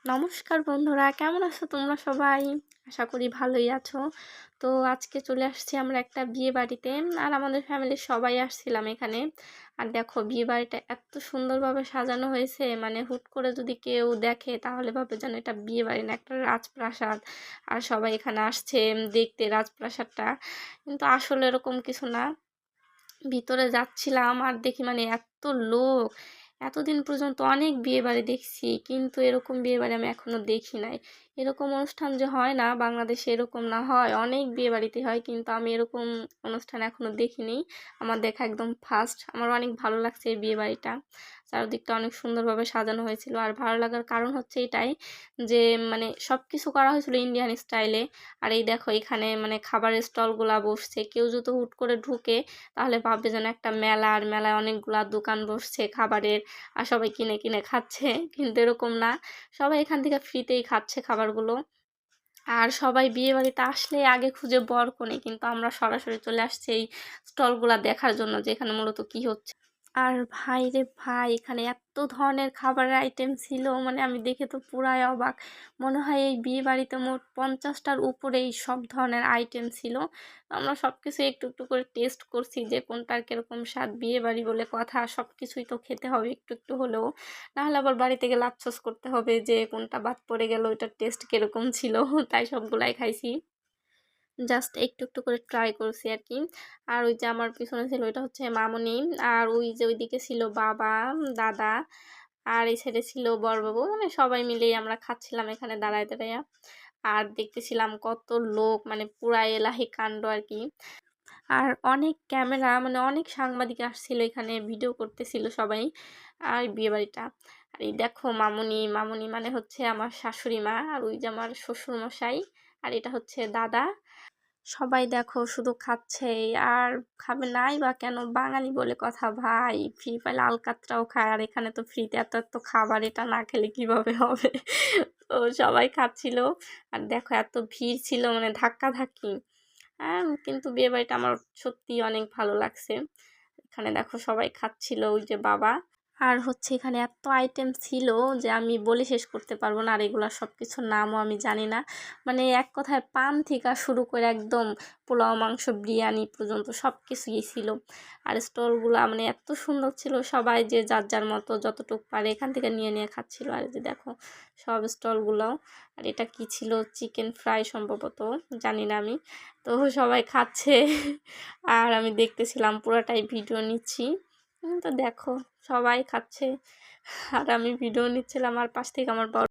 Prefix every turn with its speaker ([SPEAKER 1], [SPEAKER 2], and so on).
[SPEAKER 1] নমস্কার বন্ধুরা, কেমন আছো তোমরা সবাই? আশা করি ভালোই আছো। তো আজকে চলে আসছি আমরা একটা বিয়ে বাড়িতে। আর আমাদের ফ্যামিলির সবাই আসছিলাম এখানে। আর দেখো বিয়ে বাড়িটা এত সুন্দরভাবে সাজানো হয়েছে, মানে হুট করে যদি কেউ দেখে তাহলে ভাবে যেন এটা বিয়ে বাড়ি না, একটা রাজপ্রাসাদ। আর সবাই এখানে আসছে দেখতে রাজপ্রাসাদটা, কিন্তু আসলে এরকম কিছু না। ভিতরে যাচ্ছিলাম আর দেখি মানে এত লোক। এতদিন পর্যন্ত অনেক বিয়েবাড়ি দেখছি, কিন্তু এরকম বিয়েবাড়ি আমি এখনো দেখি নাই। এরকম অনুষ্ঠান যে হয় না বাংলাদেশে, এরকম না হয় অনেক বিয়েবাড়িতে হয়, কিন্তু আমি এরকম অনুষ্ঠান এখনো দেখিনি। আমার দেখা একদম ফার্স্ট। আমার অনেক ভালো লাগছে এই বিয়েবাড়িটা। চারদিকটা অনেক সুন্দরভাবে সাজানো হয়েছিল। আর ভালো লাগার কারণ হচ্ছে এটাই যে মানে সব কিছু করা হয়েছিল ইন্ডিয়ান স্টাইলে। আর এই দেখো এখানে মানে খাবারের স্টলগুলা বসছে, কেউ যদি হুট করে ঢুকে তাহলে ভাববে যেন একটা মেলা, আর মেলায় অনেকগুলা দোকান বসছে খাবারের। আর সবাই কিনে কিনে খাচ্ছে, কিন্তু এরকম না। সবাই এখান থেকে ফ্রিতেই খাচ্ছে খাবারগুলো। আর সবাই বিয়ে বাড়িতে আসলে আগে খুঁজে বর কনে, কিন্তু আমরা সরাসরি চলে আসছি এই স্টলগুলা দেখার জন্য যে এখানে মূলত কি হচ্ছে। আর ভাই রে ভাই, এখানে এত ধরনের খাবারের আইটেম ছিল, মানে আমি দেখে তো পুরাই অবাক। মনে হয় এই বিয়ে বাড়িতে মোট 50টার উপরেই সব ধরনের আইটেম ছিল। আমরা সব কিছু একটু একটু করে টেস্ট করছি যে কোনটার কিরকম স্বাদ। বিয়ে বাড়ি বলে কথা, সব কিছুই তো খেতে হবে একটু একটু হলেও, নাহলে আবার বাড়িতে গেলে আফসোস করতে হবে যে কোনটা বাদ পড়ে গেল, ওইটার টেস্ট কিরকম ছিল। তাই সবগুলাই খাইছি, জাস্ট একটু একটু করে ট্রাই করছি আর কি। আর ওই যে আমার পিছনে ছিল ওইটা হচ্ছে মামুনি। আর ওই যে ওইদিকে ছিল বাবা, দাদা, আর এই সাইডে ছিল বড়বাবু। মানে সবাই মিলেই আমরা খাচ্ছিলাম এখানে দাঁড়ায় দাঁড়াইয়া। আর দেখতেছিলাম কত লোক, মানে পুরা এলাহি কাণ্ড আর কি। আর অনেক ক্যামেরা, মানে অনেক সাংবাদিক আসছিল এখানে, ভিডিও করতেছিল সবাই আর বিয়ে বাড়িটা। আর এই দেখো মামুনি, মামুনি মানে হচ্ছে আমার শাশুড়ি মা। আর ওই যে আমার শ্বশুর মশাই। আর এটা হচ্ছে দাদা। সবাই দেখো শুধু খাচ্ছেই। আর খাবে নাই বা কেন, বাঙালি বলে কথা ভাই, ফ্রি পাইলে আলকাতরাও খায়। আর এখানে তো ফ্রিতে এত এত খাবার, এটা না খেলে কিভাবে হবে। তো সবাই খাচ্ছিল। আর দেখো এত ভিড় ছিল, মানে ধাক্কা ধাক্কি। কিন্তু বিয়ে বাড়িটা আমার সত্যি অনেক ভালো লাগছে। এখানে দেখো সবাই খাচ্ছিল, ওই যে বাবা। আর হচ্ছে এখানে এত আইটেম ছিল যে আমি বলে শেষ করতে পারবো না। আর এগুলোর সব কিছুর নামও আমি জানি না। মানে এক কথায় পান থেকে শুরু করে একদম পোলাও, মাংস, বিরিয়ানি পর্যন্ত সব কিছুই ছিল। আর স্টলগুলো মানে এত সুন্দর ছিল, সবাই যে যার যার মতো যতটুকু পারে এখান থেকে নিয়ে নিয়ে খাচ্ছিল। আর যে দেখো সব স্টলগুলো। আর এটা কি ছিল, চিকেন ফ্রাই সম্ভবত, জানি না আমি। তো সবাই খাচ্ছে আর আমি দেখতেছিলাম, পুরোটাই ভিডিও নিচ্ছি। তো দেখো সবাই খাচ্ছে আর আমি ভিডিও নিচ্ছিলাম। আর পাশ থেকে আমার বড়